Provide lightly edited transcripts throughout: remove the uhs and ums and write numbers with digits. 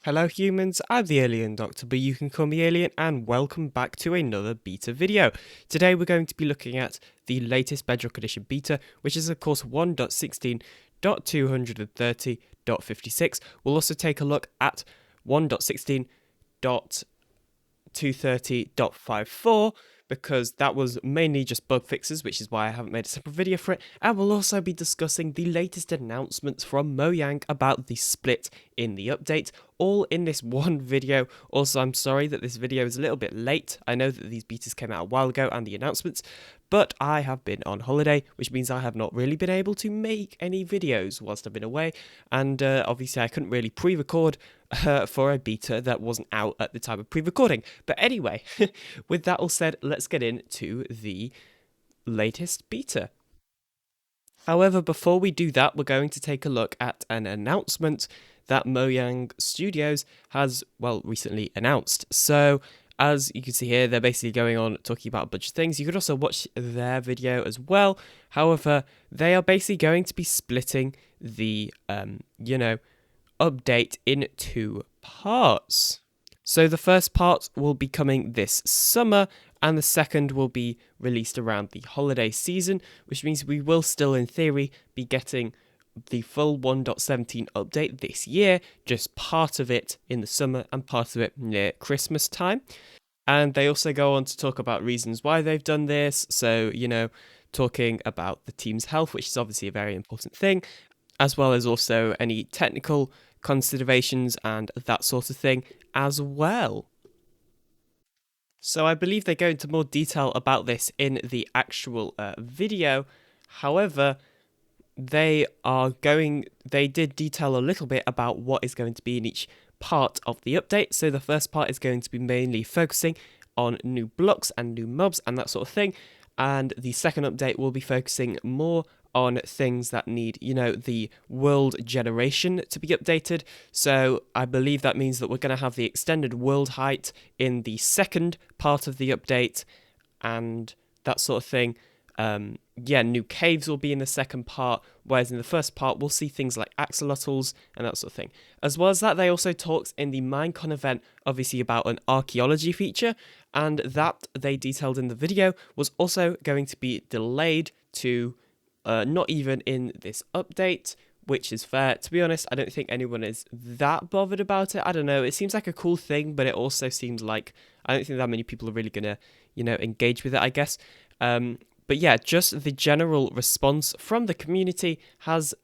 Hello humans, I'm the TheAlienDoctor, but you can call me Alien, and welcome back to another beta video. Today we're going to be looking at the latest Bedrock Edition beta, which is of course 1.16.230.56. We'll also take a look at 1.16.230.54, because that was mainly just bug fixes, which is why I haven't made a separate video for it. And we'll also be discussing the latest announcements from Mojang about the split in the update, all in this one video. Also, I'm sorry that this video is a little bit late. I know that these betas came out a while ago and the announcements, but I have been on holiday, which means I have not really been able to make any videos whilst I've been away, and obviously I couldn't really pre-record for a beta that wasn't out at the time of pre-recording. But anyway, with that all said, let's get into the latest beta. However, before we do that, we're going to take a look at an announcement that Mojang Studios has, well, recently announced. So, as you can see here, they're basically going on talking about a bunch of things. You could also watch their video as well. However, they are basically going to be splitting the, update in two parts. So the first part will be coming this summer, and the second will be released around the holiday season, which means we will still, in theory, be getting the full 1.17 update this year, just part of it in the summer and part of it near Christmas time. And they also go on to talk about reasons why they've done this. So, talking about the team's health, which is obviously a very important thing, as well as also any technical considerations and that sort of thing as well. So I believe they go into more detail about this in the actual video. However, they did detail a little bit about what is going to be in each part of the update. So the first part is going to be mainly focusing on new blocks and new mobs and that sort of thing. And the second update will be focusing more on things that need, the world generation to be updated. So I believe that means that we're going to have the extended world height in the second part of the update and that sort of thing. New caves will be in the second part, whereas in the first part we'll see things like axolotls and that sort of thing. As well as that, they also talked in the Minecon event, obviously, about an archaeology feature, and that they detailed in the video was also going to be delayed to not even in this update, which is fair. To be honest, I don't think anyone is that bothered about it. I don't know, it seems like a cool thing, but it also seems like I don't think that many people are really gonna, engage with it, I guess. But yeah, just the general response from the community has,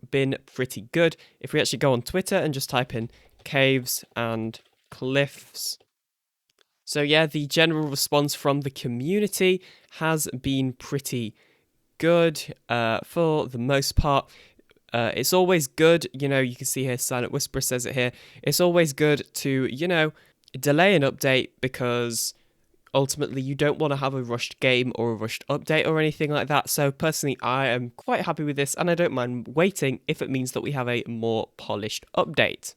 been pretty good. If we actually go on Twitter and just type in caves and cliffs. So yeah, the general response from the community has been pretty good for the most part. It's always good, you can see here, Silent Whisperer says it here, it's always good to, delay an update because ultimately you don't want to have a rushed game or a rushed update or anything like that. So personally, I am quite happy with this and I don't mind waiting if it means that we have a more polished update.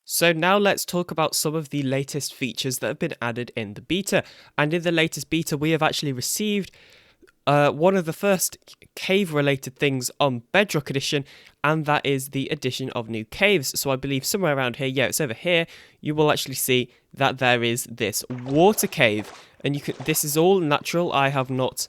So now let's talk about some of the latest features that have been added in the beta. And in the latest beta, we have actually received one of the first cave-related things on Bedrock Edition, and that is the addition of new caves. So I believe somewhere around here, yeah, it's over here, you will actually see that there is this water cave, and this is all natural. I have not,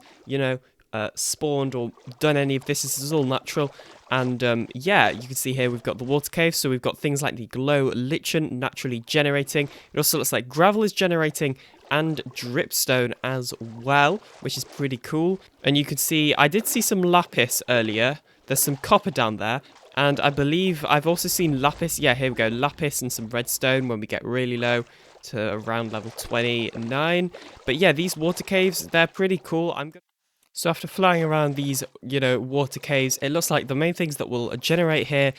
spawned or done any of this. This is all natural. And yeah, you can see here we've got the water cave, so we've got things like the glow lichen naturally generating. It also looks like gravel is generating and dripstone as well, which is pretty cool. And you can see, I did see some lapis earlier. There's some copper down there. And I believe I've also seen lapis. Yeah, here we go. Lapis and some redstone when we get really low to around level 29. But yeah, these water caves, they're pretty cool. So after flying around these, water caves, it looks like the main things that will generate here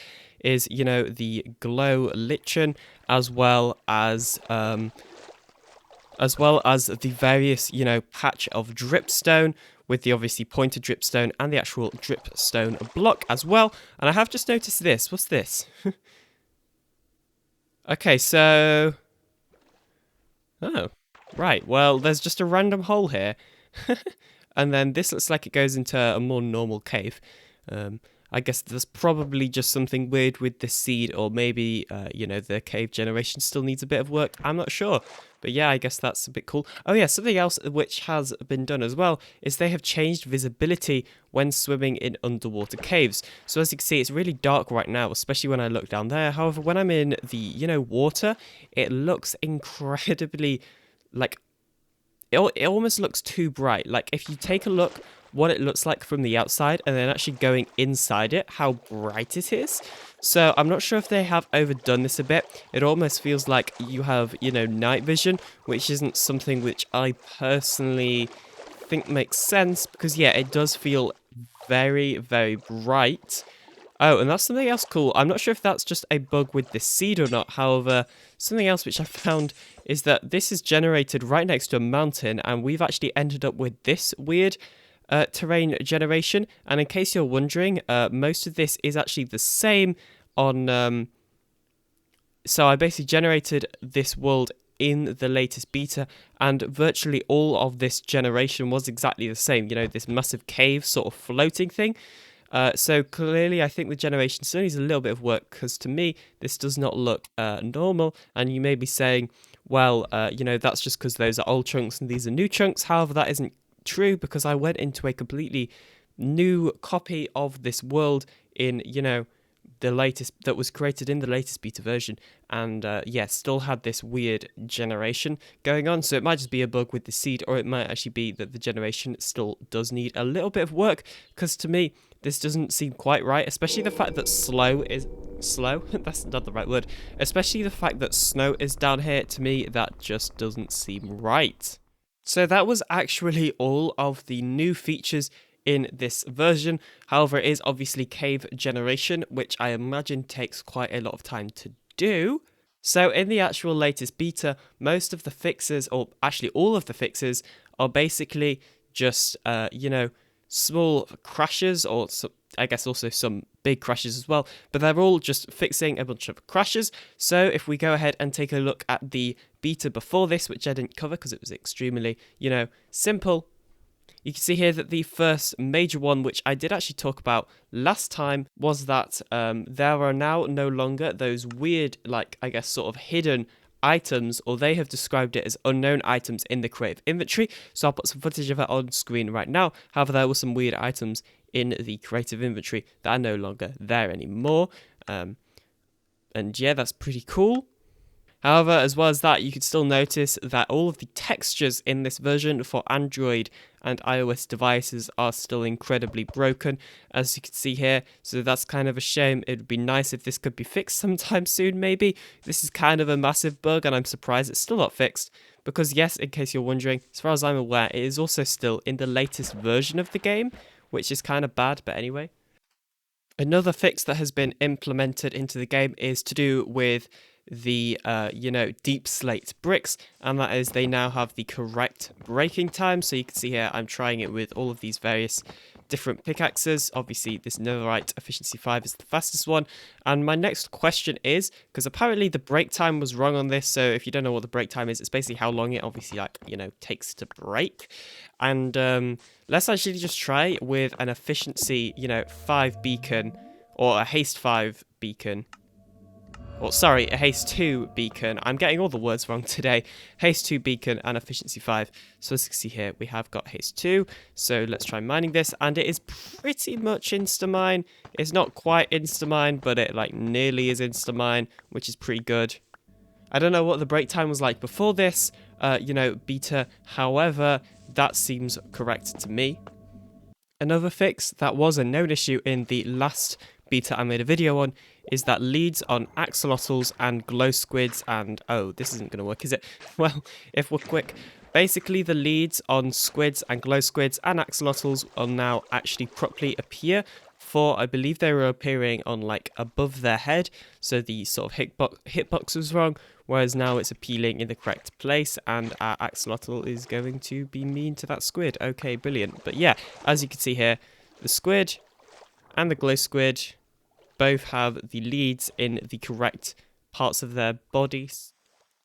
is, the glow lichen, as well as the various, patch of dripstone with the obviously pointed dripstone and the actual dripstone block as well. And I have just noticed this. What's this? Okay, so... Oh, right. Well, there's just a random hole here. And then this looks like it goes into a more normal cave. I guess there's probably just something weird with the seed, or maybe, the cave generation still needs a bit of work. I'm not sure. But yeah, I guess that's a bit cool. Oh yeah, something else which has been done as well is they have changed visibility when swimming in underwater caves. So as you can see, it's really dark right now, especially when I look down there. However, when I'm in the, water, it looks incredibly, like, it almost looks too bright. Like, if you take a look what it looks like from the outside and then actually going inside it, how bright it is. So I'm not sure if they have overdone this a bit. It almost feels like you have, night vision, which isn't something which I personally think makes sense, because yeah, it does feel very, very bright. Oh, and that's something else cool. I'm not sure if that's just a bug with the seed or not. However, something else which I found is that this is generated right next to a mountain, and we've actually ended up with this weird terrain generation. And in case you're wondering, most of this is actually the same on... So I basically generated this world in the latest beta, and virtually all of this generation was exactly the same. This massive cave sort of floating thing. So clearly, I think the generation still needs a little bit of work, because to me, this does not look normal. And you may be saying, well, that's just because those are old chunks and these are new chunks. However, that isn't true, because I went into a completely new copy of this world in, the latest, that was created in the latest beta version, and still had this weird generation going on. So it might just be a bug with the seed, or it might actually be that the generation still does need a little bit of work, because to me, this doesn't seem quite right, especially the fact that slow? That's not the right word. Especially the fact that snow is down here. To me, that just doesn't seem right. So that was actually all of the new features in this version. However, it is obviously cave generation, which I imagine takes quite a lot of time to do. So in the actual latest beta, most of the fixes, or actually all of the fixes, are basically just, small crashes, or I guess also some big crashes as well, but they're all just fixing a bunch of crashes. So if we go ahead and take a look at the beta before this, which I didn't cover because it was extremely, simple, you can see here that the first major one, which I did actually talk about last time, was that there are now no longer those weird, sort of hidden items, or they have described it as unknown items in the creative inventory. So I'll put some footage of it on screen right now. However, there were some weird items in the creative inventory that are no longer there anymore. And yeah, that's pretty cool. However, as well as that, you could still notice that all of the textures in this version for Android and iOS devices are still incredibly broken, as you can see here. So that's kind of a shame. It would be nice if this could be fixed sometime soon, maybe. This is kind of a massive bug, and I'm surprised it's still not fixed. Because yes, in case you're wondering, as far as I'm aware, it is also still in the latest version of the game, which is kind of bad, but anyway. Another fix that has been implemented into the game is to do with the deep slate bricks, and that is they now have the correct breaking time. So you can see here I'm trying it with all of these various different pickaxes. Obviously this netherite efficiency 5 is the fastest one, and my next question is, because apparently the break time was wrong on this, so if you don't know what the break time is, it's basically how long it obviously takes to break. And let's actually just try with an efficiency 5 beacon, or a haste 5 beacon. Well, sorry, a haste 2 beacon. I'm getting all the words wrong today. Haste 2 beacon and efficiency 5. So as you can see here, we have got haste 2. So let's try mining this. And it is pretty much insta-mine. It's not quite insta-mine, but it nearly is insta-mine, which is pretty good. I don't know what the break time was like before this, beta. However, that seems correct to me. Another fix that was a known issue in the last beta I made a video on is that leads on axolotls and glow squids and... oh, this isn't going to work, is it? Well, if we're quick, basically the leads on squids and glow squids and axolotls will now actually properly appear. For I believe they were appearing on above their head, so the sort of hitbox was wrong, whereas now it's appealing in the correct place, and our axolotl is going to be mean to that squid. Okay, brilliant. But yeah, as you can see here, the squid and the glow squid both have the leads in the correct parts of their bodies.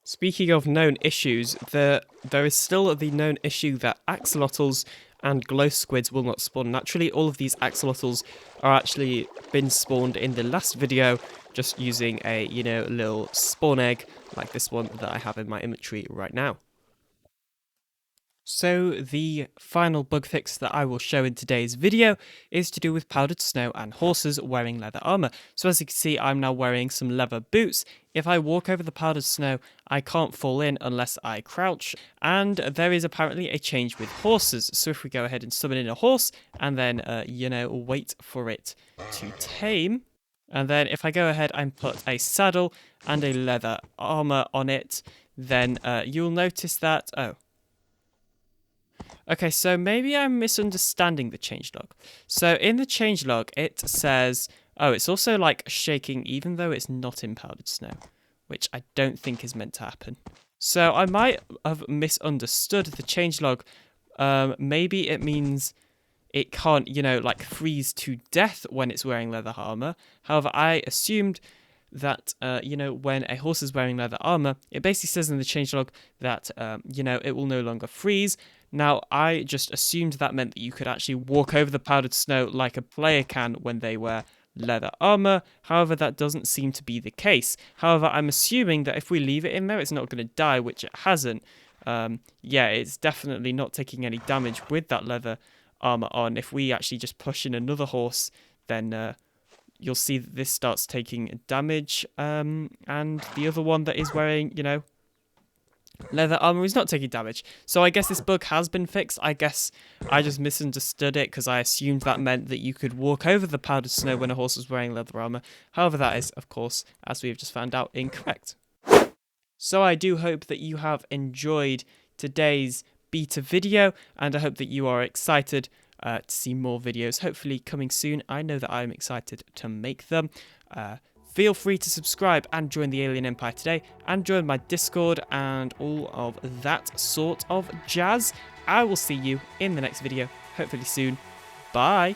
Speaking of known issues, there is still the known issue that axolotls and glow squids will not spawn naturally. All of these axolotls are actually been spawned in the last video, just using a, little spawn egg like this one that I have in my inventory right now. So the final bug fix that I will show in today's video is to do with powdered snow and horses wearing leather armor. So as you can see, I'm now wearing some leather boots. If I walk over the powdered snow, I can't fall in unless I crouch. And there is apparently a change with horses. So if we go ahead and summon in a horse and then, wait for it to tame. And then if I go ahead and put a saddle and a leather armor on it, then you'll notice that, okay, so maybe I'm misunderstanding the changelog. So in the changelog, it says, it's also like shaking even though it's not in powdered snow, which I don't think is meant to happen. So I might have misunderstood the changelog. Maybe it means it can't, freeze to death when it's wearing leather armor. However, I assumed that, when a horse is wearing leather armor, it basically says in the changelog that, it will no longer freeze. Now, I just assumed that meant that you could actually walk over the powdered snow like a player can when they wear leather armor. However, that doesn't seem to be the case. However, I'm assuming that if we leave it in there, it's not going to die, which it hasn't. It's definitely not taking any damage with that leather armor on. If we actually just push in another horse, then you'll see that this starts taking damage. And the other one that is wearing, leather armor is not taking damage. So I guess this bug has been fixed. I guess I just misunderstood it because I assumed that meant that you could walk over the powdered snow when a horse was wearing leather armor. However, that is, of course, as we have just found out, incorrect. So I do hope that you have enjoyed today's beta video, and I hope that you are excited to see more videos, hopefully coming soon. I know that I'm excited to make them. Feel free to subscribe and join the Alien Empire today, and join my Discord and all of that sort of jazz. I will see you in the next video, hopefully soon. Bye!